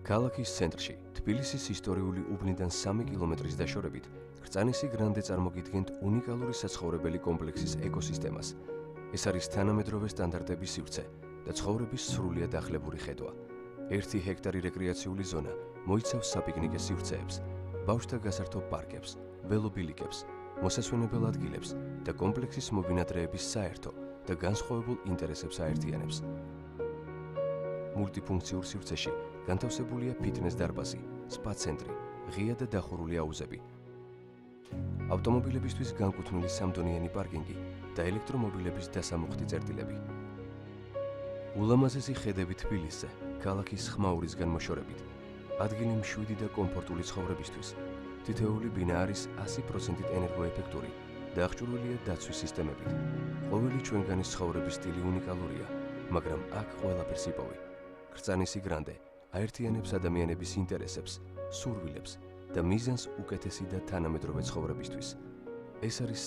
ქალაქის ცენტრში, თბილისის ისტორიული უბნიდან 3 კილომეტრის დაშორებით, რწანისი გრანდე წარმოგიდგენთ უნიკალური საცხოვრებელი კომპლექსის ეკოსისტემას. ეს არის თანამედროვე სტანდარტების სივრცე და ცხოვრების სრულიად ახლებური ხედვა. 1 ჰექტარი რეკრეაციული ზონა მოიცავს საპიკნიკე სივრცეებს, ბავშვთა გასართობ პარკებს, ველობილიკებს, მოსასვენებელ ადგილებს და კომპლექსის მობინადრეების საერთო და განსხვავებულ ინტერესებს აერთიანებს. მულტიფუნქციურ სივრცეში განთავსებულია ფიტნეს დარბაზი, სპა ცენტრი, ღია და დახურული აუზები, ავტომობილებისთვის განკუთვნილი სამდონიანი პარკინგი და ელექტრომობილების დასამუხტი წერტილები. ულამაზესი ხედები თბილისზე, ქალაქის ხმაურისგან მოშორებით, ადგილი მშვიდი და კომფორტული ცხოვრებისთვის. თითოეული ბინა არის 100%-ით ენერგოეფექტური და აღჭურვილია დაცვის სისტემებით. ყოველი ჩვენგანის ცხოვრების სტილი უნიკალურია, მაგრამ აქ ყველაფერს იპოვი. რწანისი გრანდე აერთიანებს ადამიანების ინტერესებს, სურვილებს და მიზანს უკეთესი და თანამედროვე ცხოვრებისთვის. ეს არის